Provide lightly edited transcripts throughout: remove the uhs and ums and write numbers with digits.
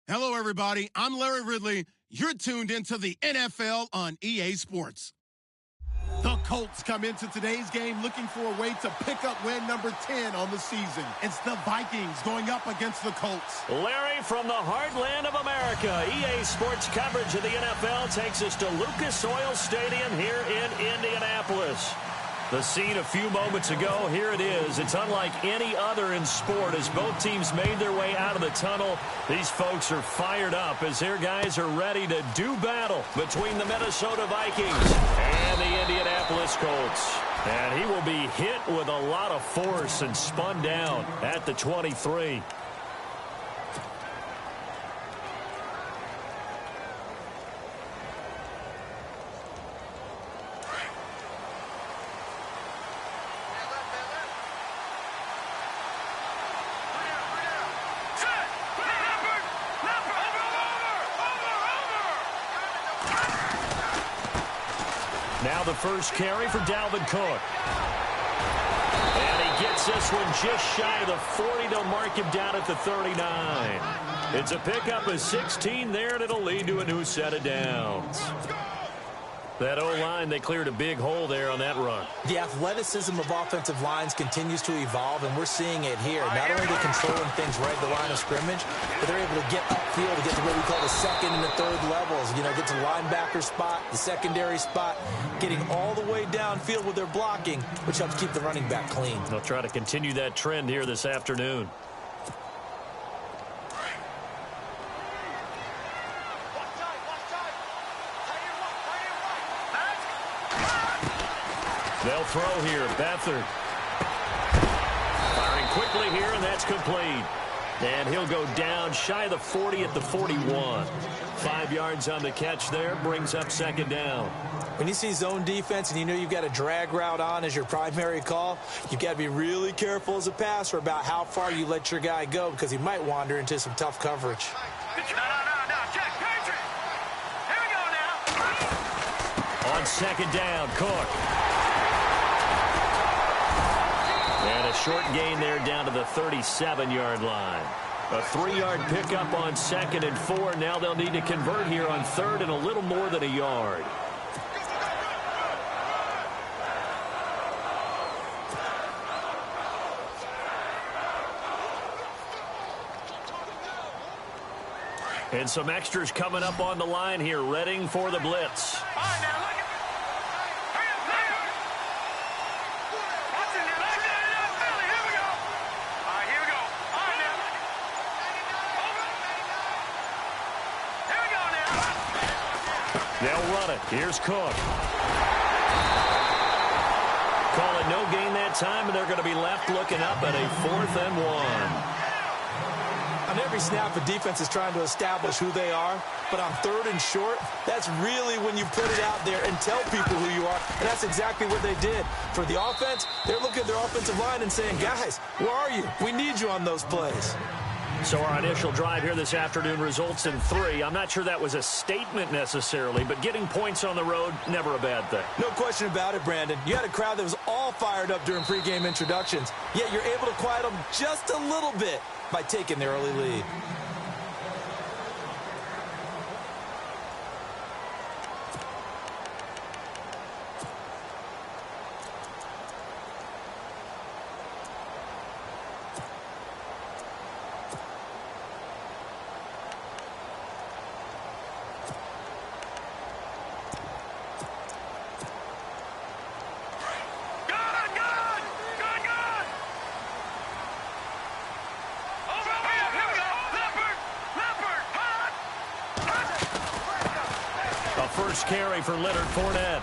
Hello, everybody. I'm Larry Ridley. You're tuned into the NFL on EA Sports. The Colts come into today's game looking for a way to pick up win number 10 on the season. It's the Vikings going up against the Colts. Larry, from the heartland of America, EA Sports coverage of the NFL takes us to Lucas Oil Stadium here in Indianapolis. The scene a few moments ago, here it is. It's unlike any other in sport as both teams made their way out of the tunnel. These folks are fired up as their guys are ready to do battle between the Minnesota Vikings and the Indianapolis Colts. And he will be hit with a lot of force and spun down at the 23. Now the first carry for Dalvin Cook. And he gets this one just shy of the 40. They'll mark him down at the 39. It's a pickup of 16 there, and it'll lead to a new set of downs. That O-line, they cleared a big hole there on that run. The athleticism of offensive lines continues to evolve, and we're seeing it here. Not only are they controlling things right at the line of scrimmage, but they're able to get upfield to get to what we call the second and the third levels. You know, get to linebacker spot, the secondary spot, getting all the way downfield with their blocking, which helps keep the running back clean. They'll try to continue that trend here this afternoon. They'll throw here. Beathard firing quickly here, and that's complete. And he'll go down shy of the 40 at the 41. 5 yards on the catch there, brings up second down. When you see zone defense and you know you've got a drag route on as your primary call, you've got to be really careful as a passer about how far you let your guy go because he might wander into some tough coverage. On second down, Cook. And a short gain there down to the 37-yard line. A 3-yard pickup on 2nd and 4. Now they'll need to convert here on 3rd and a little more than a yard. And some extras coming up on the line here, readying for the blitz. They'll run it. Here's Cook. Call it no gain that time, and they're going to be left looking up at a 4th and 1. On every snap, a defense is trying to establish who they are, but on 3rd and short, that's really when you put it out there and tell people who you are, and that's exactly what they did. For the offense, they're looking at their offensive line and saying, guys, where are you? We need you on those plays. So our initial drive here this afternoon results in 3. I'm not sure that was a statement necessarily, but getting points on the road, never a bad thing. No question about it, Brandon. You had a crowd that was all fired up during pregame introductions, yet you're able to quiet them just a little bit by taking the early lead. First carry for Leonard Fournette.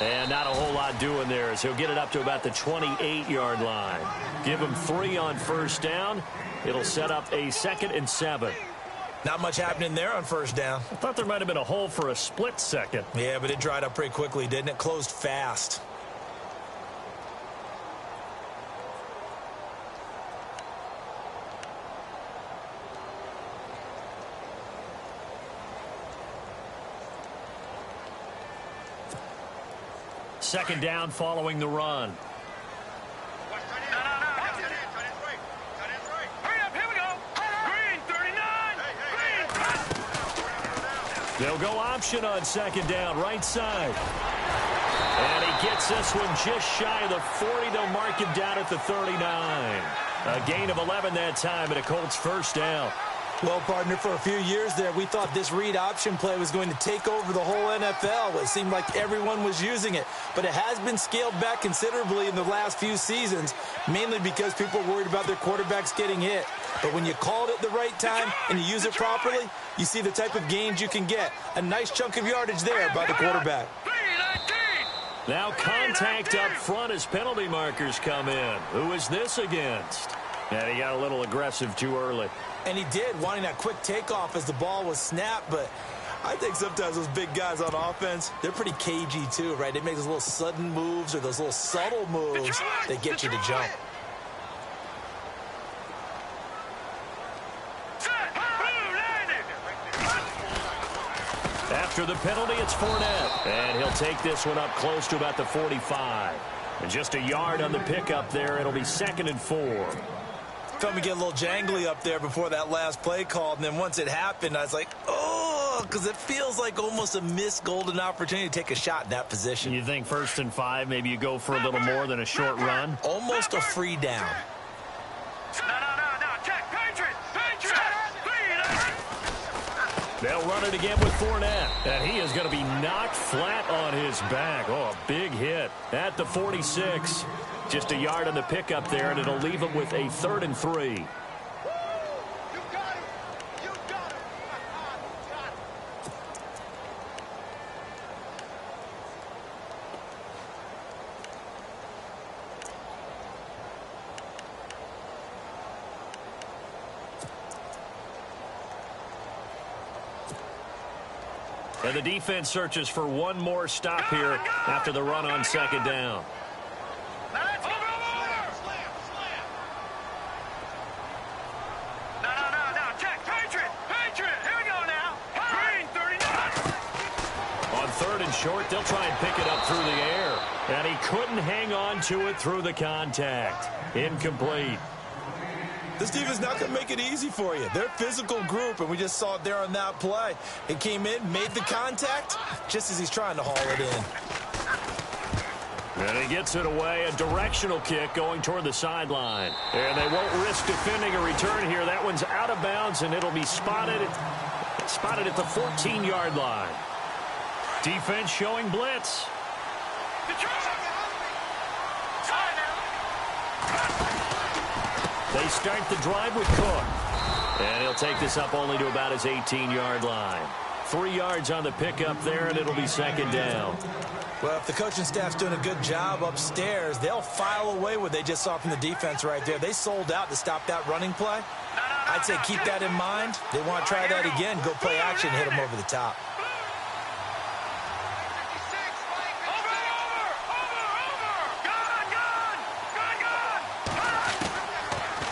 And not a whole lot doing there as he'll get it up to about the 28-yard line. Give him 3 on first down. It'll set up a 2nd and 7. Not much happening there on first down. I thought there might have been a hole for a split second. Yeah, but it dried up pretty quickly, didn't it? Closed fast. Second down following the run. They'll go option on second down, right side. And he gets this one just shy of the 40. They'll mark him down at the 39. A gain of 11 that time, and a Colts first down. Well, partner, for a few years there, we thought this read option play was going to take over the whole NFL. It seemed like everyone was using it. But it has been scaled back considerably in the last few seasons, mainly because people are worried about their quarterbacks getting hit. But when you call it at the right time and you use it properly, you see the type of gains you can get. A nice chunk of yardage there by the quarterback. Now contact up front as penalty markers come in. Who is this against? And he got a little aggressive too early. And he did, wanting that quick takeoff as the ball was snapped. But I think sometimes those big guys on offense, they're pretty cagey too, right? They make those little sudden moves or those little subtle moves that get you to jump. After the penalty, it's Fournette. And he'll take this one up close to about the 45. And just a yard on the pickup there. It'll be 2nd and 4. Felt me get a little jangly up there before that last play called, and then once it happened, I was like, oh, because it feels like almost a missed golden opportunity to take a shot in that position. You think 1st and 5, maybe you go for a little more than a short run? Almost a free down. They'll run it again with Fournette, and he is going to be knocked flat on his back. Oh, a big hit at the 46. Just a yard on the pickup there, and it'll leave him with a 3rd and 3. And the defense searches for one more stop here after the run on second down. Short, they'll try and pick it up through the air. And he couldn't hang on to it through the contact. Incomplete. This defense not going to make it easy for you. They're a physical group, and we just saw it there on that play. It came in, made the contact, just as he's trying to haul it in. And he gets it away. A directional kick going toward the sideline. And they won't risk defending a return here. That one's out of bounds, and it'll be spotted at the 14-yard line. Defense showing blitz. They start the drive with Cook. And he'll take this up only to about his 18-yard line. 3 yards on the pickup there, and it'll be 2nd down. Well, if the coaching staff's doing a good job upstairs, they'll file away what they just saw from the defense right there. They sold out to stop that running play. I'd say keep that in mind. They want to try that again, go play action, hit them over the top.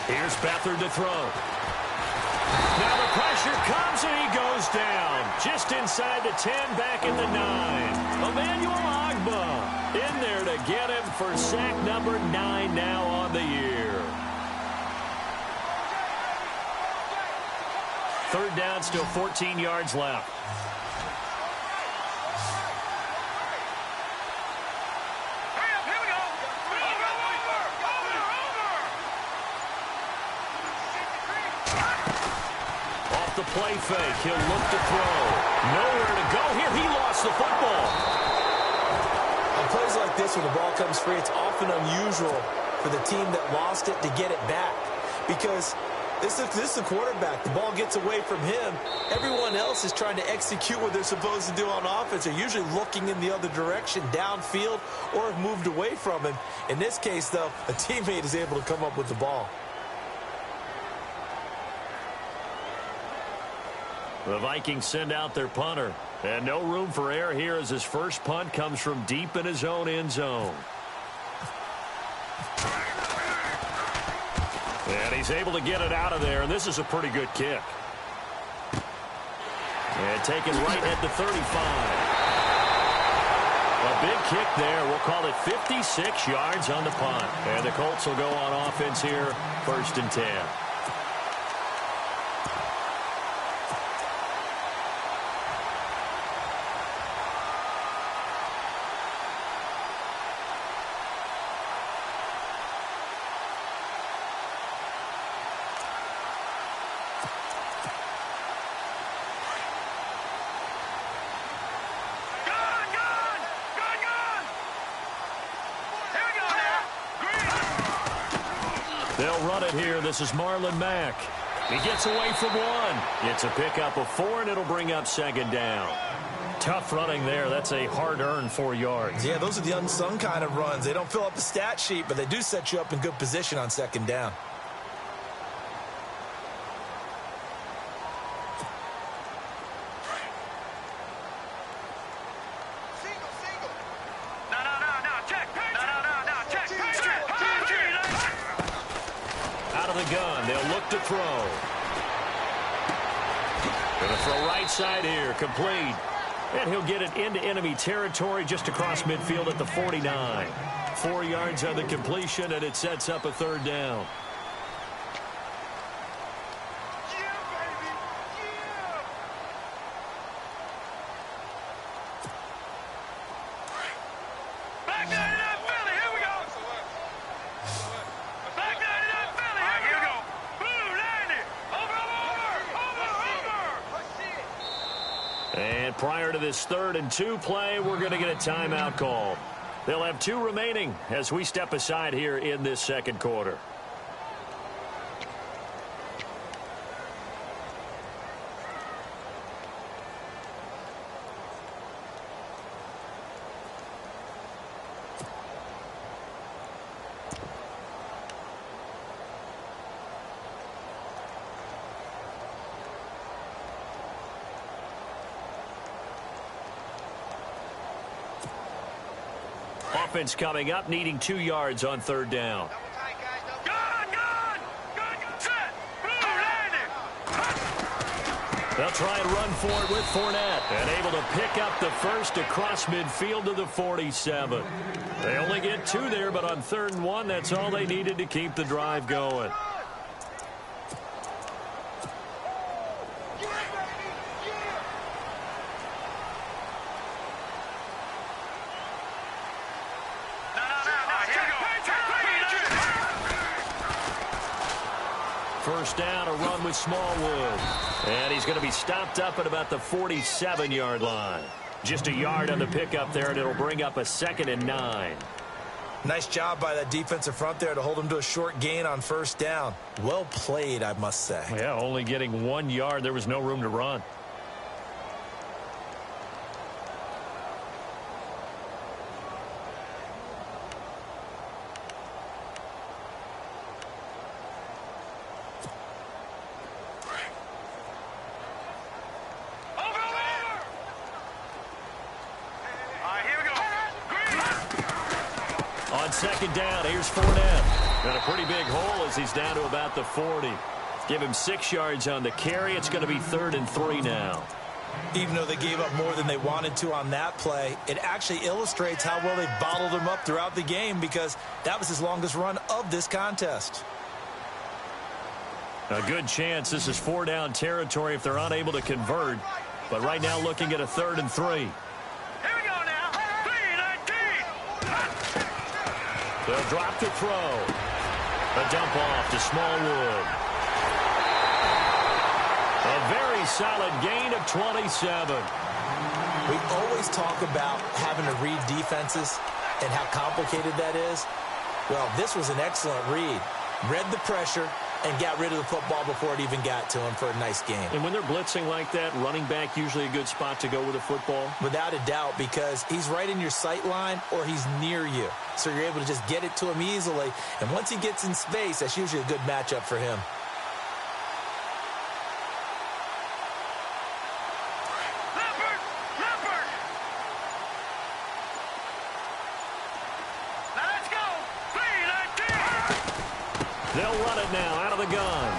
Here's Beathard to throw. Now the pressure comes and he goes down. Just inside the 10, back at the 9. Emmanuel Ogbah in there to get him for sack number 9 now on the year. 3rd down, still 14 yards left. The play fake. He'll look to throw. Nowhere to go here. He lost the football. On plays like this, when the ball comes free, it's often unusual for the team that lost it to get it back. Because this is the quarterback. The ball gets away from him. Everyone else is trying to execute what they're supposed to do on offense. They're usually looking in the other direction, downfield, or have moved away from him. In this case, though, a teammate is able to come up with the ball. The Vikings send out their punter. And no room for error here as his first punt comes from deep in his own end zone. And he's able to get it out of there, and this is a pretty good kick. And taken right at the 35. A big kick there. We'll call it 56 yards on the punt. And the Colts will go on offense here, 1st and 10. They'll run it here. This is Marlon Mack. He gets away from one. It's a pickup of 4, and it'll bring up second down. Tough running there. That's a hard-earned 4 yards. Yeah, those are the unsung kind of runs. They don't fill up the stat sheet, but they do set you up in good position on second down. Out of the gun, they'll look to throw. Gonna throw right side here, complete. And he'll get it into enemy territory just across midfield at the 49. 4 yards on the completion, and it sets up a third down. And prior to this 3rd and 2 play, we're going to get a timeout call. They'll have 2 remaining as we step aside here in this second quarter. Offense coming up, needing 2 yards on 3rd down. They'll try and run for it with Fournette, and able to pick up the first across midfield to the 47. They only get 2 there, but on 3rd and 1, that's all they needed to keep the drive going. First down, a run with Smallwood. And he's going to be stopped up at about the 47-yard line. Just a yard on the pickup there, and it'll bring up a 2nd and 9. Nice job by that defensive front there to hold him to a short gain on 1st down. Well played, I must say. Yeah, only getting 1 yard. There was no room to run. On 2nd down, here's Fournette. Got a pretty big hole as he's down to about the 40. Give him 6 yards on the carry. It's going to be 3rd and 3 now. Even though they gave up more than they wanted to on that play, it actually illustrates how well they bottled him up throughout the game, because that was his longest run of this contest. A good chance this is 4-down territory if they're unable to convert. But right now looking at a 3rd and 3. They'll drop to throw. A dump off to Smallwood. A very solid gain of 27. We always talk about having to read defenses and how complicated that is. Well, this was an excellent read. Read the pressure and got rid of the football before it even got to him for a nice game. And when they're blitzing like that, running back usually a good spot to go with a football? Without a doubt, because he's right in your sight line or he's near you. So you're able to just get it to him easily. And once he gets in space, that's usually a good matchup for him. They'll run it now out of the gun.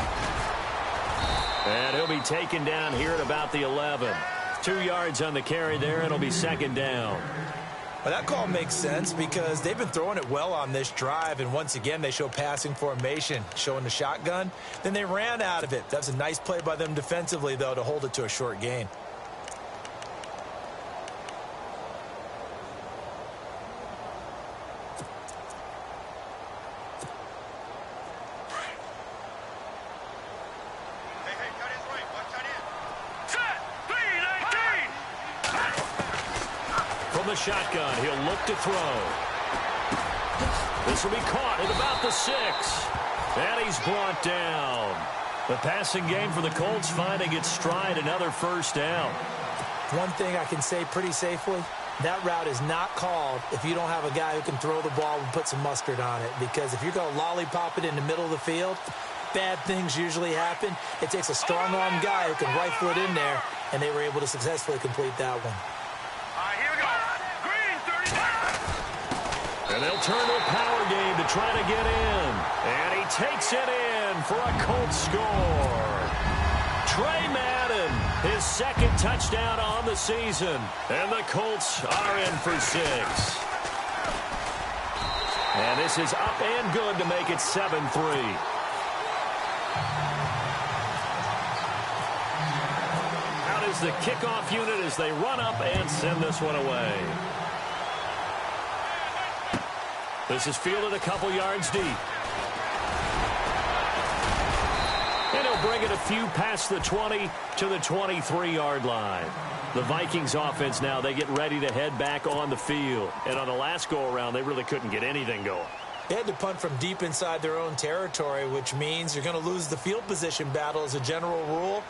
And he'll be taken down here at about the 11. 2 yards on the carry there. It'll be 2nd down. Well, that call makes sense because they've been throwing it well on this drive, and once again they show passing formation, showing the shotgun. Then they ran out of it. That was a nice play by them defensively, though, to hold it to a short gain. Shotgun. He'll look to throw. This will be caught at about the 6. And he's brought down. The passing game for the Colts finding its stride, another first down. One thing I can say pretty safely, that route is not called if you don't have a guy who can throw the ball and put some mustard on it. Because if you're going to lollipop it in the middle of the field, bad things usually happen. It takes a strong-arm guy who can rifle it in there, and they were able to successfully complete that one. Here we go. Green, 35. And they'll turn to a power game to try to get in. And he takes it in for a Colts score. Trey Madden, his second touchdown on the season. And the Colts are in for 6. And this is up and good to make it 7-3. Out is the kickoff unit as they run up and send this one away. This is fielded a couple yards deep. And he'll bring it a few past the 20 to the 23-yard line. The Vikings offense now, they get ready to head back on the field. And on the last go-around, they really couldn't get anything going. They had to punt from deep inside their own territory, which means you're going to lose the field position battle as a general rule.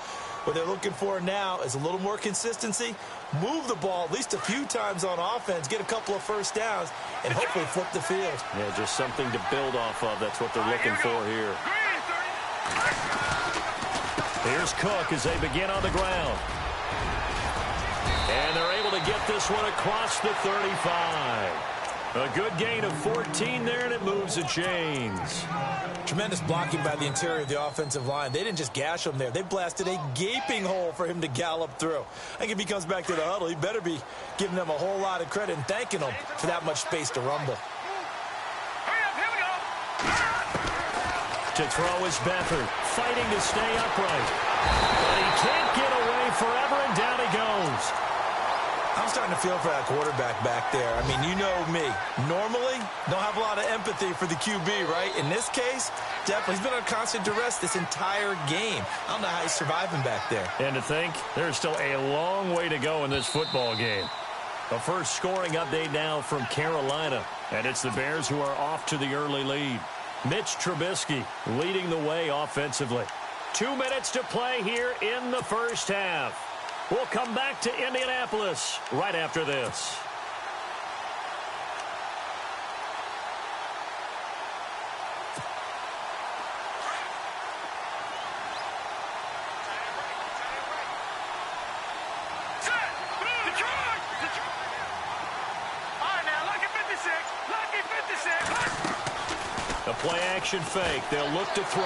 What they're looking for now is a little more consistency, move the ball at least a few times on offense, get a couple of first downs, and hopefully flip the field. Yeah, just something to build off of. That's what they're looking for here. Here's Cook as they begin on the ground. And they're able to get this one across the 35. A good gain of 14 there, and it moves the chains. Tremendous blocking by the interior of the offensive line. They didn't just gash him there. They blasted a gaping hole for him to gallop through. I think if he comes back to the huddle, he better be giving them a whole lot of credit and thanking them for that much space to rumble. To throw is Beathard, fighting to stay upright. But he can't get away forever, and down he goes. I'm starting to feel for that quarterback back there. I mean, you know me. Normally, don't have a lot of empathy for the QB, right? In this case, definitely. He's been on constant duress this entire game. I don't know how he's surviving back there. And to think, there's still a long way to go in this football game. A first scoring update now from Carolina. And it's the Bears who are off to the early lead. Mitch Trubisky leading the way offensively. 2 minutes to play here in the first half. We'll come back to Indianapolis right after this. The play-action fake. They'll look to throw.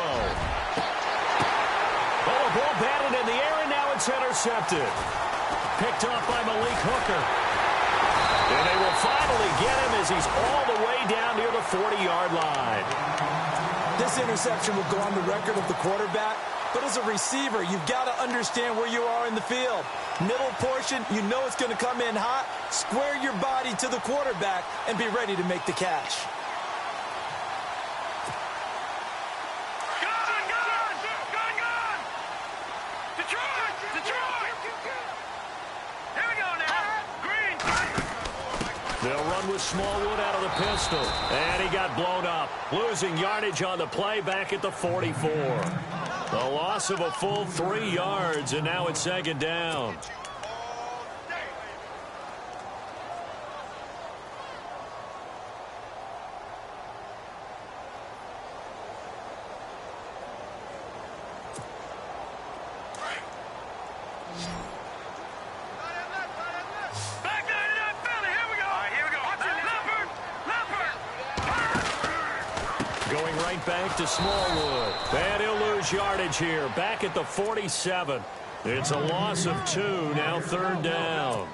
Oh, a ball batted in the air, and now it's intercepted. Picked off by Malik Hooker. And they will finally get him as he's all the way down near the 40-yard line. This interception will go on the record of the quarterback, but as a receiver, you've got to understand where you are in the field. Middle portion, you know it's going to come in hot. Square your body to the quarterback and be ready to make the catch. They'll run with Smallwood out of the pistol. And he got blown up. Losing yardage on the play back at the 44. The loss of a full 3 yards, and now it's second down. Back to Smallwood. And he'll lose yardage here. Back at the 47. It's a loss of 2. Now third down.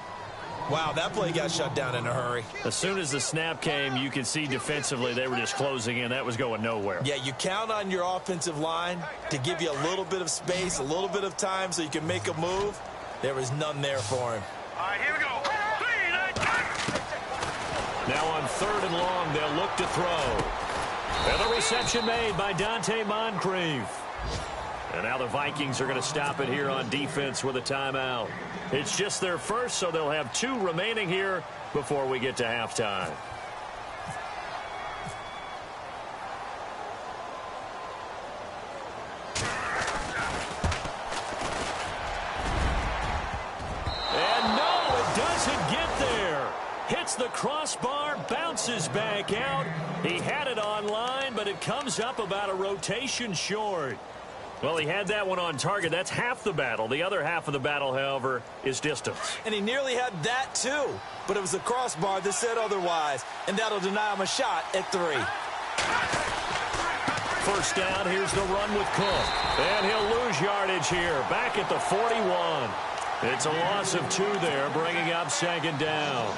Wow, that play got shut down in a hurry. As soon as the snap came, you could see defensively they were just closing in. That was going nowhere. Yeah, you count on your offensive line to give you a little bit of space, a little bit of time so you can make a move. There was none there for him. All right, here we go. Now on third and long, they'll look to throw. And the reception made by Dante Moncrief. And now the Vikings are going to stop it here on defense with a timeout. It's just their first, so they'll have 2 remaining here before we get to halftime. Hits the crossbar, bounces back out. He had it online, but it comes up about a rotation short. Well, he had that one on target. That's half the battle. The other half of the battle, however, is distance. And he nearly had that, too. But it was the crossbar that said otherwise. And that'll deny him a shot at 3. First down, here's the run with Cook. And he'll lose yardage here. Back at the 41. It's a loss of 2 there, bringing up second down.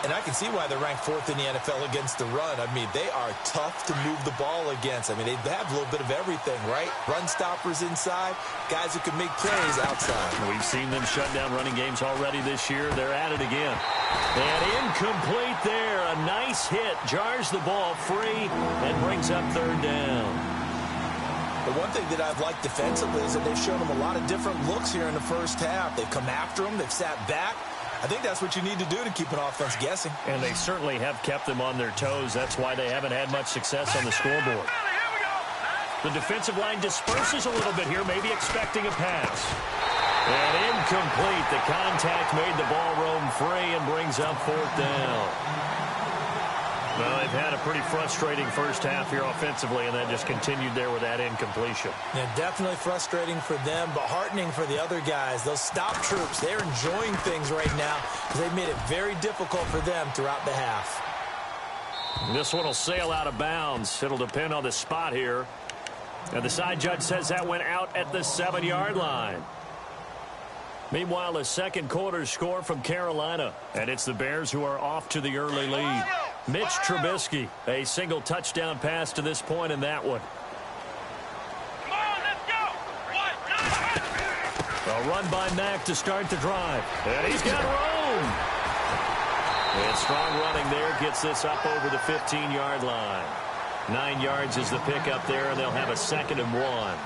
And I can see why they're ranked 4th in the NFL against the run. I mean, they are tough to move the ball against. I mean, they have a little bit of everything, right? Run stoppers inside, guys who can make plays outside. We've seen them shut down running games already this year. They're at it again. And incomplete there. A nice hit. Jars the ball free and brings up third down. The one thing that I've liked defensively is that they've shown them a lot of different looks here in the first half. They've come after them. They've sat back. I think that's what you need to do to keep an offense guessing. And they certainly have kept them on their toes. That's why they haven't had much success on the scoreboard. The defensive line disperses a little bit here, maybe expecting a pass. And incomplete. The contact made the ball roam free and brings up fourth down. Well, they've had a pretty frustrating first half here offensively, and that just continued there with that incompletion. Yeah, definitely frustrating for them, but heartening for the other guys. Those stop troops, they're enjoying things right now because they've made it very difficult for them throughout the half. This one will sail out of bounds. It'll depend on the spot here. And the side judge says that went out at the 7-yard line. Meanwhile, the second quarter score from Carolina. And it's the Bears who are off to the early lead. Mitch Trubisky, a single touchdown pass to this point in that one. Come on, let's go. A run by Mack to start the drive. And he's got room. And strong running there gets this up over the 15-yard line. 9 yards is the pickup there, and they'll have a 2nd and 1.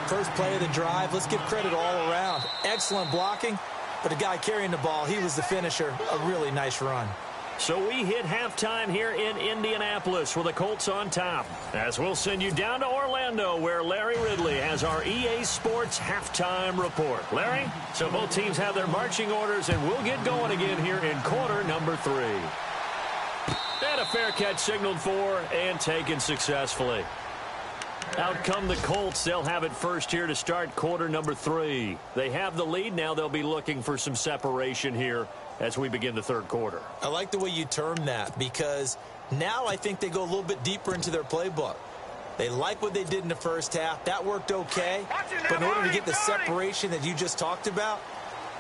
First play of the drive, let's give credit all around. Excellent blocking, but the guy carrying the ball, he was the finisher. A really nice run. So we hit halftime here in Indianapolis with the Colts on top. As we'll send you down to Orlando, where Larry Ridley has our EA Sports halftime report. Larry, so both teams have their marching orders, and we'll get going again here in quarter number 3. And a fair catch signaled for and taken successfully. Out come the Colts. They'll have it first here to start quarter number 3. They have the lead. Now they'll be looking for some separation here as we begin the third quarter. I like the way you term that because now I think they go a little bit deeper into their playbook. They like what they did in the first half. That worked okay. But in order to get the separation that you just talked about,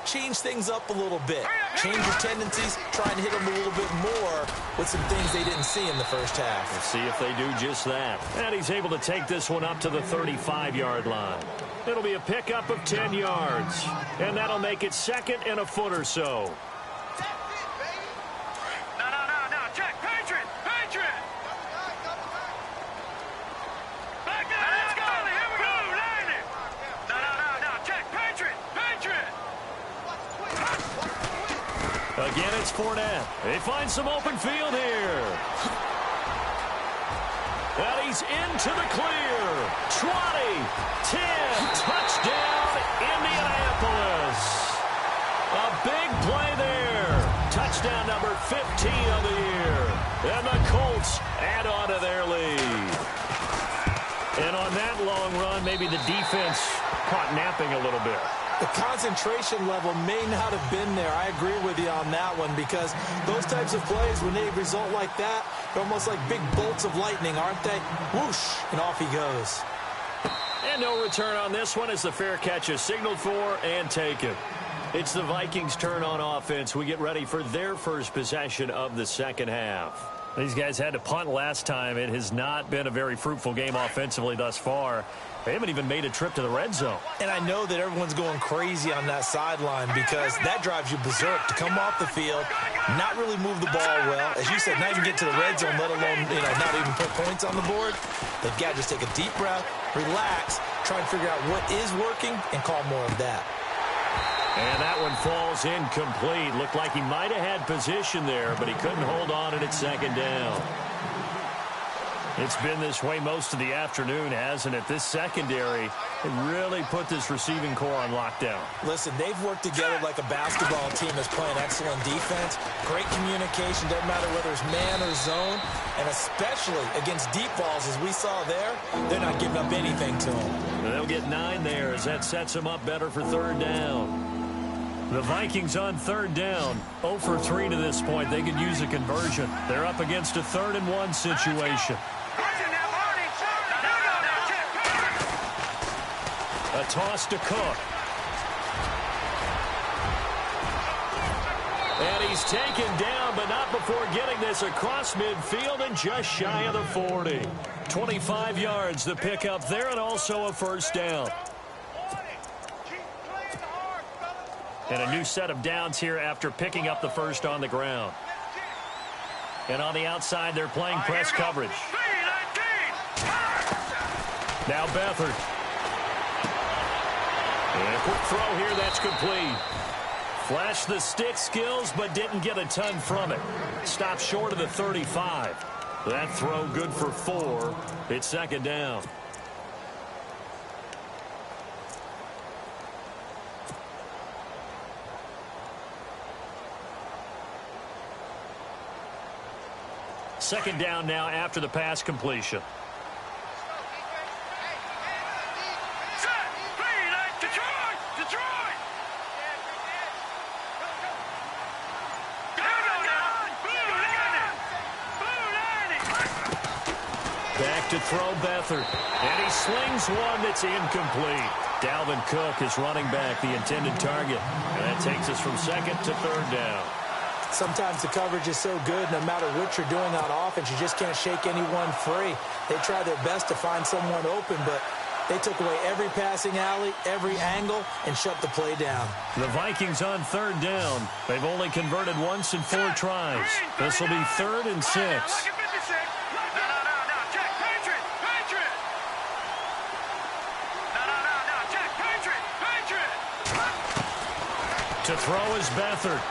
change things up a little bit. Change your tendencies. Try and hit them a little bit more with some things they didn't see in the first half. Let's see if they do just that. And he's able to take this one up to the 35-yard line. It'll be a pickup of 10 yards. And that'll make it 2nd and a foot or so. No, Jack, Patriot. Back in. Let's go. Here we go. Line it. No, Jack, Patriot. Again, it's Fournette. They find some open field here. And he's into the clear. 20, 10, touchdown, Indianapolis. A big play there. Touchdown number 15 of the year. And the Colts add on to their lead. And on that long run, maybe the defense caught napping a little bit. The concentration level may not have been there. I agree with you on that one because those types of plays, when they result like that, they're almost like big bolts of lightning, aren't they? Whoosh, and off he goes. And no return on this one as the fair catch is signaled for and taken. It's the Vikings' turn on offense. We get ready for their first possession of the second half. These guys had to punt last time. It has not been a very fruitful game offensively thus far. They haven't even made a trip to the red zone. And I know that everyone's going crazy on that sideline because that drives you berserk to come off the field, not really move the ball well. As you said, not even get to the red zone, let alone, not even put points on the board. They've got to just take a deep breath, relax, try and figure out what is working, and call more of that. And that one falls incomplete. Looked like he might have had position there, but he couldn't hold on, and it's 2nd down. It's been this way most of the afternoon, hasn't it? This secondary really put this receiving core on lockdown. Listen, they've worked together like a basketball team that's playing excellent defense. Great communication, doesn't matter whether it's man or zone. And especially against deep balls, as we saw there, they're not giving up anything to them. They'll get 9 there as that sets them up better for third down. The Vikings on third down, 0 for 3 to this point. They could use a conversion. They're up against a 3rd and 1 situation. A toss to Cook. And he's taken down, but not before getting this across midfield and just shy of the 40. 25 yards the pickup there, and also a first down. And a new set of downs here after picking up the first on the ground. And on the outside, they're playing press coverage. Now Beathard. And a quick throw here, that's complete. Flashed the stick skills, but didn't get a ton from it. Stopped short of the 35. That throw good for 4. It's second down. Second down now after the pass completion. Back to throw Beathard. And he slings one that's incomplete. Dalvin Cook is running back, the intended target. And that takes us from second to third down. Sometimes the coverage is so good, no matter what you're doing on offense, you just can't shake anyone free. They try their best to find someone open, but they took away every passing alley, every angle, and shut the play down. The Vikings on third down. They've only converted once in 4 tries. This will be 3rd and 6. To throw is Beathard.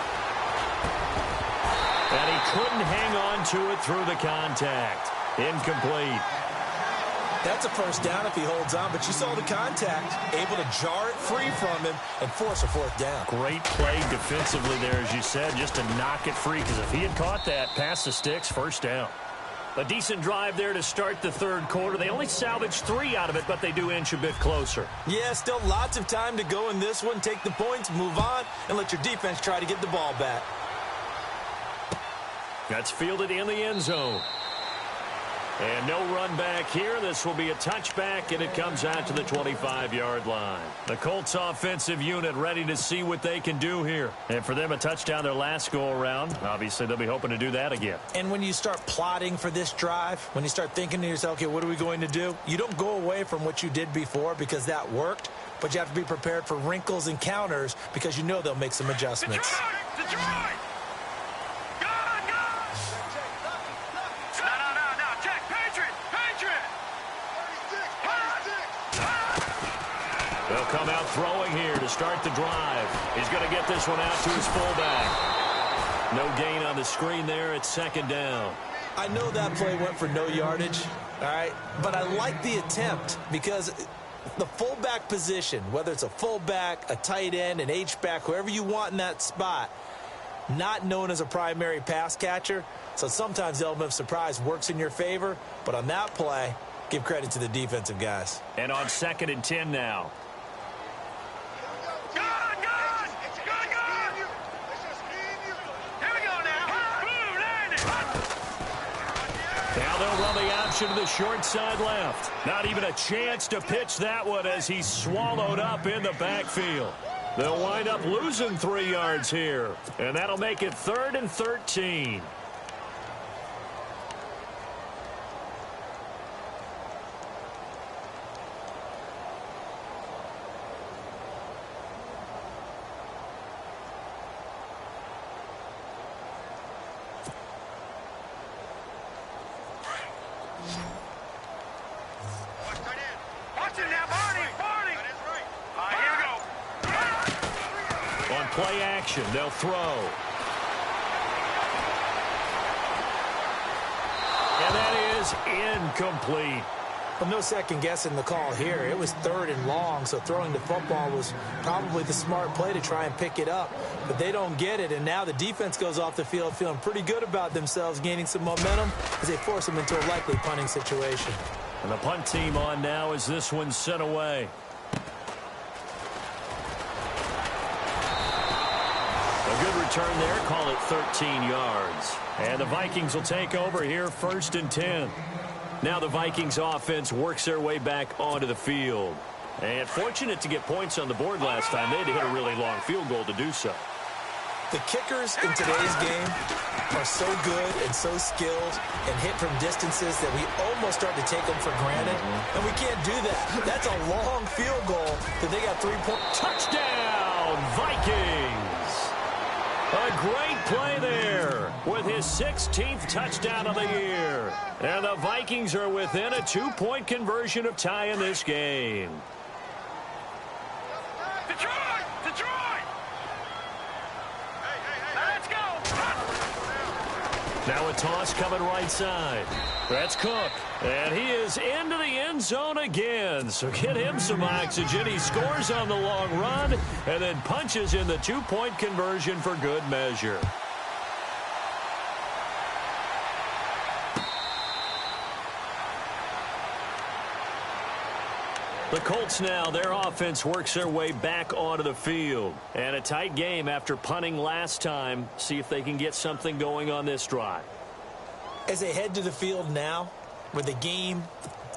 And he couldn't hang on to it through the contact. Incomplete. That's a first down if he holds on, but you saw the contact. Able to jar it free from him and force a 4th down. Great play defensively there, as you said, just to knock it free, because if he had caught that, past the sticks, first down. A decent drive there to start the third quarter. They only salvaged 3 out of it, but they do inch a bit closer. Yeah, still lots of time to go in this one. Take the points, move on, and let your defense try to get the ball back. That's fielded in the end zone. And no run back here. This will be a touchback, and it comes out to the 25-yard line. The Colts offensive unit ready to see what they can do here. And for them, a touchdown their last go-around. Obviously, they'll be hoping to do that again. And when you start plotting for this drive, when you start thinking to yourself, okay, what are we going to do? You don't go away from what you did before because that worked, but you have to be prepared for wrinkles and counters because you know they'll make some adjustments. Detroit! They'll come out throwing here to start the drive. He's going to get this one out to his fullback. No gain on the screen there. It's second down. I know that play went for no yardage, all right, but I like the attempt because the fullback position, whether it's a fullback, a tight end, an H-back, whoever you want in that spot, not known as a primary pass catcher, so sometimes the element of surprise works in your favor, but on that play, give credit to the defensive guys. And on 2nd and 10 now. Now they'll run the option to the short side left. Not even a chance to pitch that one as he's swallowed up in the backfield. They'll wind up losing 3 yards here, and that'll make it 3rd and 13. Play action. They'll throw. And that is incomplete. Well, no second guessing the call here. It was 3rd and long, so throwing the football was probably the smart play to try and pick it up. But they don't get it, and now the defense goes off the field feeling pretty good about themselves, gaining some momentum as they force them into a likely punting situation. And the punt team on now as this one's sent away. A good return there. Call it 13 yards. And the Vikings will take over here 1st and 10. Now the Vikings offense works their way back onto the field. And fortunate to get points on the board last time. They had to hit a really long field goal to do so. The kickers in today's game are so good and so skilled and hit from distances that we almost start to take them for granted. And we can't do that. That's a long field goal that they got 3-point. Touchdown, Vikings! A great play there with his 16th touchdown of the year. And the Vikings are within a 2-point conversion of tying this game. Detroit! Detroit! Let's go! Now a toss coming right side. That's Cook. And he is into the end zone again. So get him some oxygen. He scores on the long run and then punches in the 2-point conversion for good measure. The Colts now, their offense works their way back onto the field. And a tight game after punting last time. See if they can get something going on this drive. As they head to the field now, with the game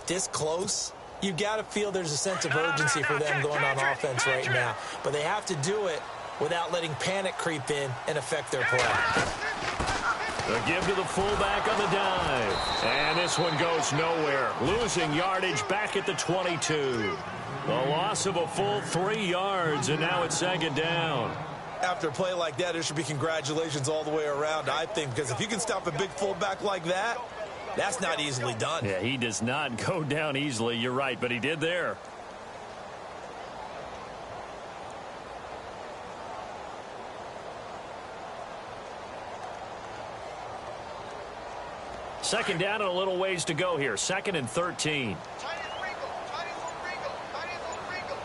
this close, you've got to feel there's a sense of urgency for them going on offense right now. But they have to do it without letting panic creep in and affect their play. The give to the fullback on the dive. And this one goes nowhere. Losing yardage back at the 22. The loss of a full 3 yards, and now it's 2nd down. After a play like that, there should be congratulations all the way around, I think, because if you can stop a big fullback like that, that's not easily done. Yeah, he does not go down easily. You're right, but he did there. Second down and a little ways to go here. 2nd and 13.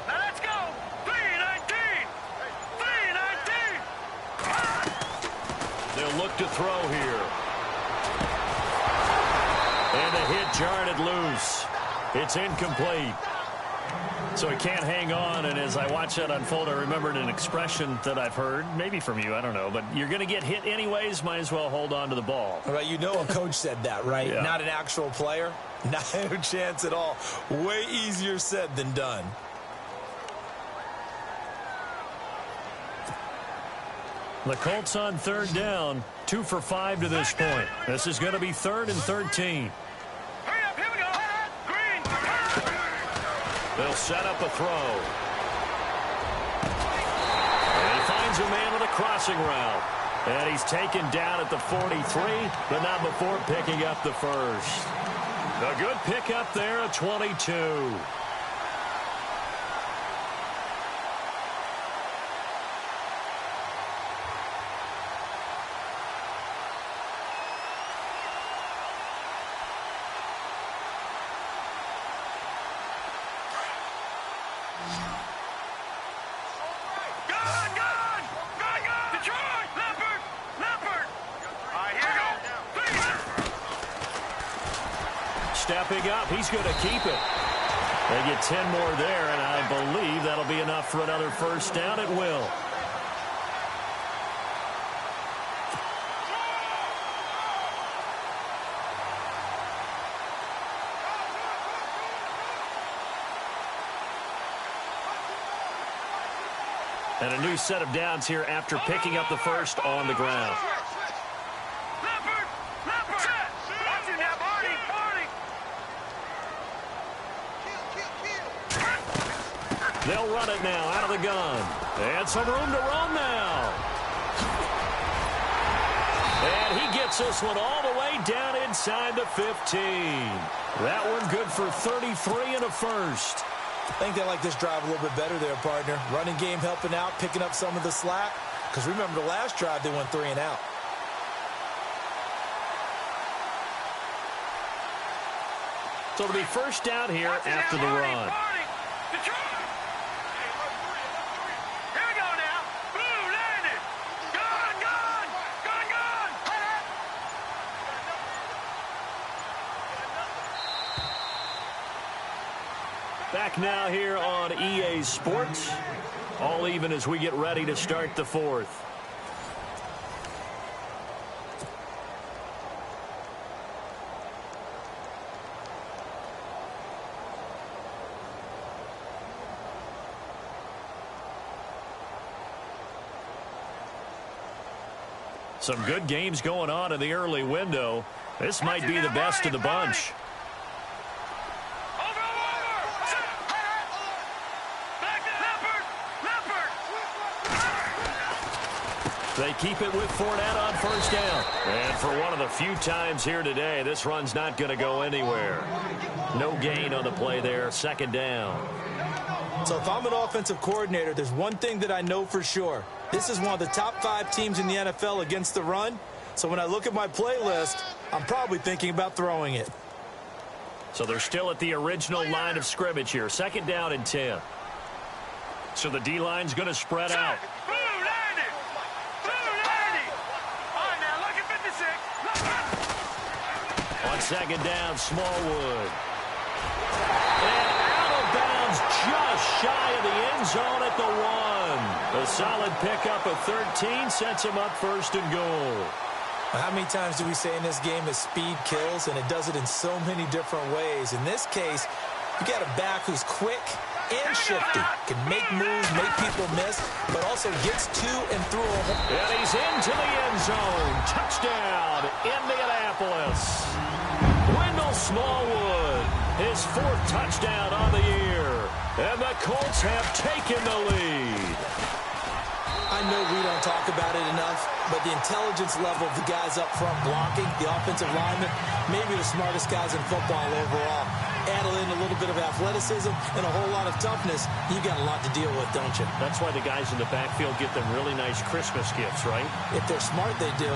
Let's go! 3-19! 3-19! They'll look to throw here. And the hit jarred it loose. It's incomplete. So he can't hang on, and as I watch that unfold, I remembered an expression that I've heard, maybe from you, I don't know, but you're going to get hit anyways, might as well hold on to the ball. All right, you know a coach said that, right? Yeah. Not an actual player. Not a chance at all. Way easier said than done. The Colts on 3rd down, 2 for 5 to this point. This is going to be 3rd and 13. Hurry up, here we go! Green! They'll set up a throw. And he finds a man with a crossing route. And he's taken down at the 43, but not before picking up the first. A good pickup there at 22. Stepping up, he's going to keep it. They get 10 more there, and I believe that'll be enough for another first down. It will. And a new set of downs here after picking up the first on the ground. They'll run it now out of the gun. And some room to run now. And he gets this one all the way down inside the 15. That one good for 33 and a first. I think they like this drive a little bit better there, partner. Running game helping out, picking up some of the slack. Because remember the last drive, they went 3 and out. So it'll be first down here after the run. Here we go now. Boom, landed. Gone. Back now here on EA Sports. All even as we get ready to start the fourth. Some good games going on in the early window. This might be the best of the bunch. They keep it with Fournette on first down. And for one of the few times here today, this run's not going to go anywhere. No gain on the play there, second down. So if I'm an offensive coordinator, there's one thing that I know for sure. This is one of the top 5 teams in the NFL against the run. So when I look at my playlist, I'm probably thinking about throwing it. So they're still at the original line of scrimmage here. Second down and 10. So the D-line's going to spread out. On second down, Smallwood. And out of bounds just shy of the end zone at the 1. A solid pickup of 13 sets him up first and goal. How many times do we say in this game that speed kills, and it does it in so many different ways? In this case, you got a back who's quick and shifty, can make moves, make people miss, but also gets to and through a hole. And he's into the end zone. Touchdown, Indianapolis. Wendell Smallwood, his 4th touchdown on the year. And the Colts have taken the lead. I know we don't talk about it enough, but the intelligence level of the guys up front blocking, the offensive linemen, maybe the smartest guys in football overall. Add in a little bit of athleticism and a whole lot of toughness, you got a lot to deal with, don't you? That's why the guys in the backfield get them really nice Christmas gifts, right? If they're smart, they do.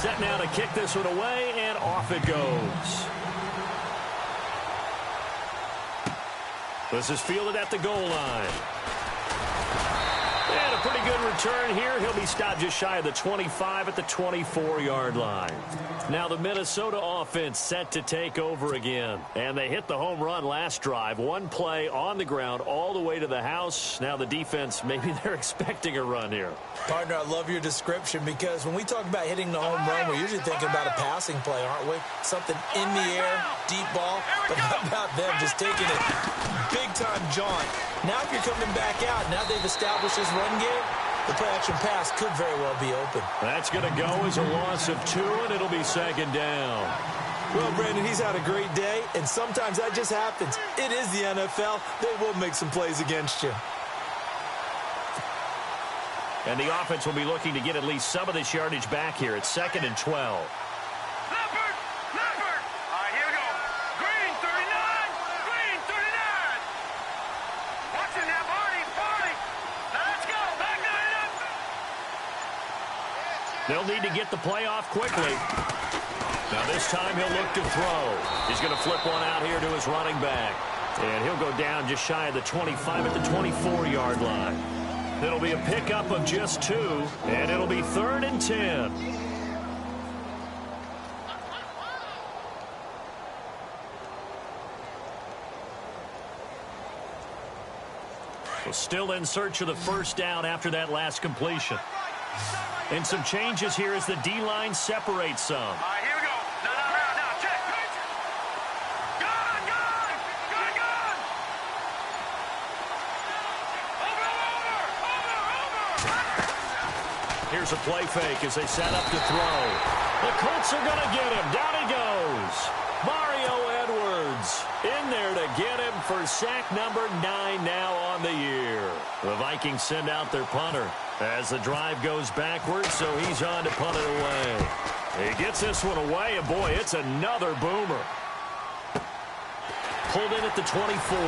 Set now to kick this one away, and off it goes. This is fielded at the goal line. And a pretty good return here. He'll be stopped just shy of the 25 at the 24-yard line. Now the Minnesota offense set to take over again. And they hit the home run last drive. One play on the ground all the way to the house. Now the defense, maybe they're expecting a run here. Partner, I love your description because when we talk about hitting the home run, we're usually thinking about a passing play, aren't we? Something in the air, deep ball. But how about them just taking it big-time jaunt? Now if you're coming back out, now they've established this run game, the play-action pass could very well be open. That's going to go as a loss of 2, and it'll be second down. Well, Brandon, he's had a great day, and sometimes that just happens. It is the NFL. They will make some plays against you. And the offense will be looking to get at least some of this yardage back here. It's second and 12. Leopard! All right, here we go. Green 39! Green 39! Watching that party! Now let's go! Back nine up! They'll need to get the play off quickly. Now this time he'll look to throw. He's going to flip one out here to his running back. And he'll go down just shy of the 25 at the 24-yard line. It'll be a pickup of just 2, and it'll be 3rd and 10. Well, still in search of the first down after that last completion. And some changes here as the D-line separates some. All right, here we go. Now, check. Gone! Over! Here's a play fake as they set up to throw. The Colts are going to get him. Down he goes. Mario Edwards in there to get him for sack number 9 now on the year. The Vikings send out their punter as the drive goes backwards, so he's on to punt it away. He gets this one away, and boy, it's another boomer. Pulled in at the 24.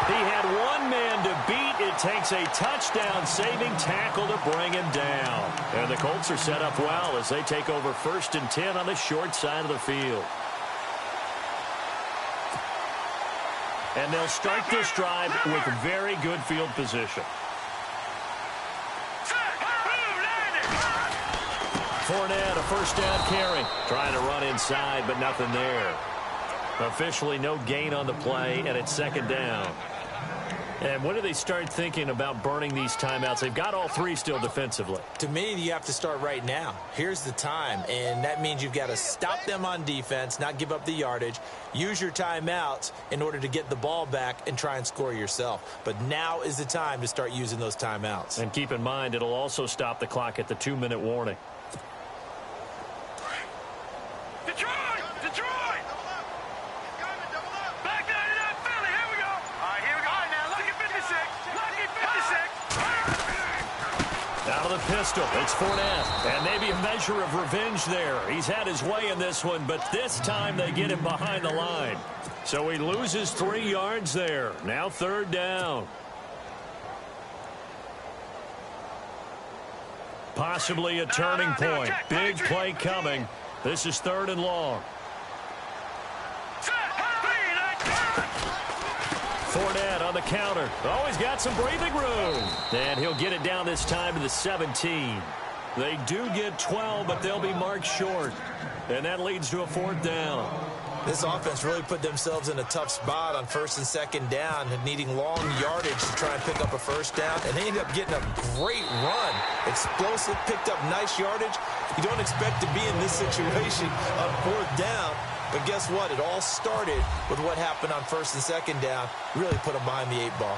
He had one man to beat. It takes a touchdown-saving tackle to bring him down. And the Colts are set up well as they take over 1st and 10 on the short side of the field. And they'll start this drive with very good field position. Fournette, a first down carry. Trying to run inside, but nothing there. Officially no gain on the play, and it's 2nd down. And when do they start thinking about burning these timeouts? They've got all 3 still defensively. To me, you have to start right now. Here's the time, and that means you've got to stop them on defense, not give up the yardage, use your timeouts in order to get the ball back and try and score yourself. But now is the time to start using those timeouts. And keep in mind, it'll also stop the clock at the 2-minute warning. Out of the pistol, it's Fournette, and maybe a measure of revenge there. He's had his way in this one, but this time they get him behind the line. So he loses 3 yards there. Now 3rd down. Possibly a turning point. Big play coming. This is 3rd and long. Fournette on the counter. Oh, he's got some breathing room. And he'll get it down this time to the 17. They do get 12, but they'll be marked short. And that leads to a 4th down. This offense really put themselves in a tough spot on 1st and 2nd down, needing long yardage to try and pick up a 1st down. And they ended up getting a great run. Explosive, picked up nice yardage. You don't expect to be in this situation on 4th down. But guess what? It all started with what happened on 1st and 2nd down. Really put them behind the 8 ball.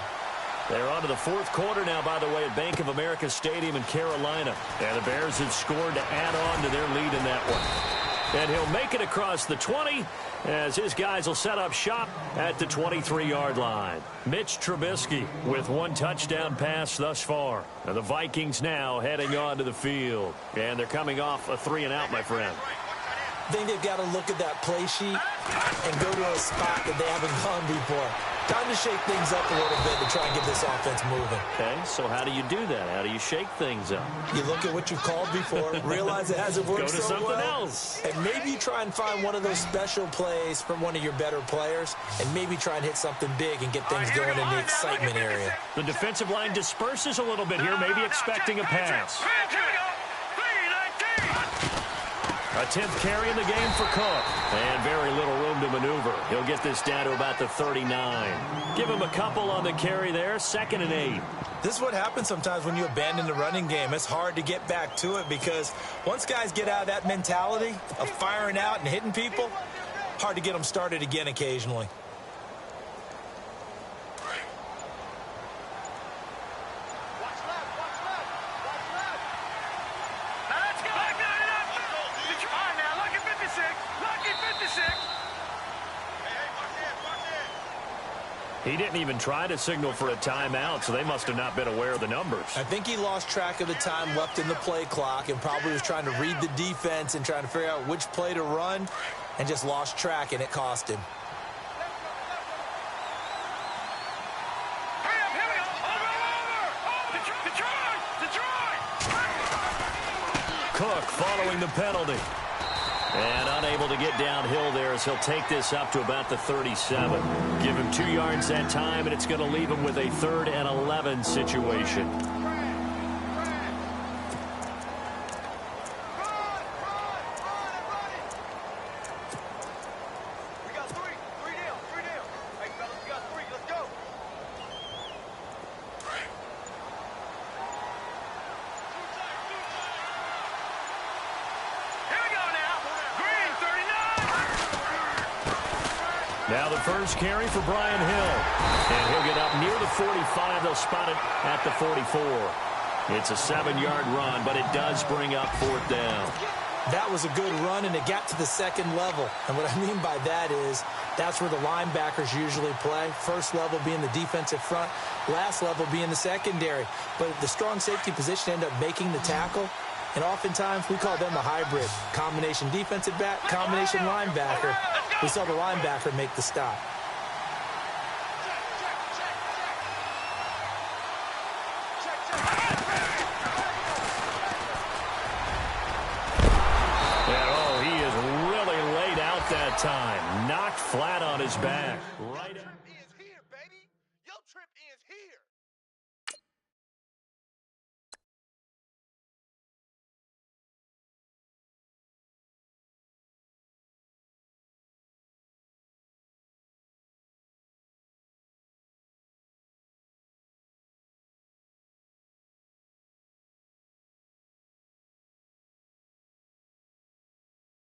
They're on to the 4th quarter now, by the way, at Bank of America Stadium in Carolina. And the Bears have scored to add on to their lead in that one. And he'll make it across the 20 as his guys will set up shop at the 23-yard line. Mitch Trubisky with 1 touchdown pass thus far. And the Vikings now heading on to the field. And they're coming off a 3-and-out, my friend. I think they've got to look at that play sheet and go to a spot that they haven't gone before. Time to shake things up a little bit to try and get this offense moving. Okay, so how do you do that? How do you shake things up? You look at what you've called before, realize it hasn't worked so well. Go to something else. And maybe try and find one of those special plays from one of your better players, and maybe try and hit something big and get things going in the excitement area. The defensive line disperses a little bit here, maybe expecting a pass. A 10th carry in the game for Cook. And very little room to maneuver. He'll get this down to about the 39. Give him a couple on the carry there. 2nd and 8. This is what happens sometimes when you abandon the running game. It's hard to get back to it because once guys get out of that mentality of firing out and hitting people, hard to get them started again occasionally. He didn't even try to signal for a timeout, so they must have not been aware of the numbers. I think he lost track of the time left in the play clock and probably was trying to read the defense and trying to figure out which play to run and just lost track, and it cost him. Cook following the penalty. And unable to get downhill there as he'll take this up to about the 37. Give him 2 yards that time, and it's going to leave him with a 3rd and 11 situation. Now the first carry for Brian Hill. And he'll get up near the 45. They'll spot it at the 44. It's a 7-yard run, but it does bring up 4th down. That was a good run, and it got to the 2nd level. And what I mean by that is that's where the linebackers usually play. First level being the defensive front, last level being the secondary. But the strong safety position ended up making the tackle. And oftentimes we call them a hybrid. Combination defensive back, combination linebacker. We saw the linebacker make the stop. that time. Knocked flat on his back. Right.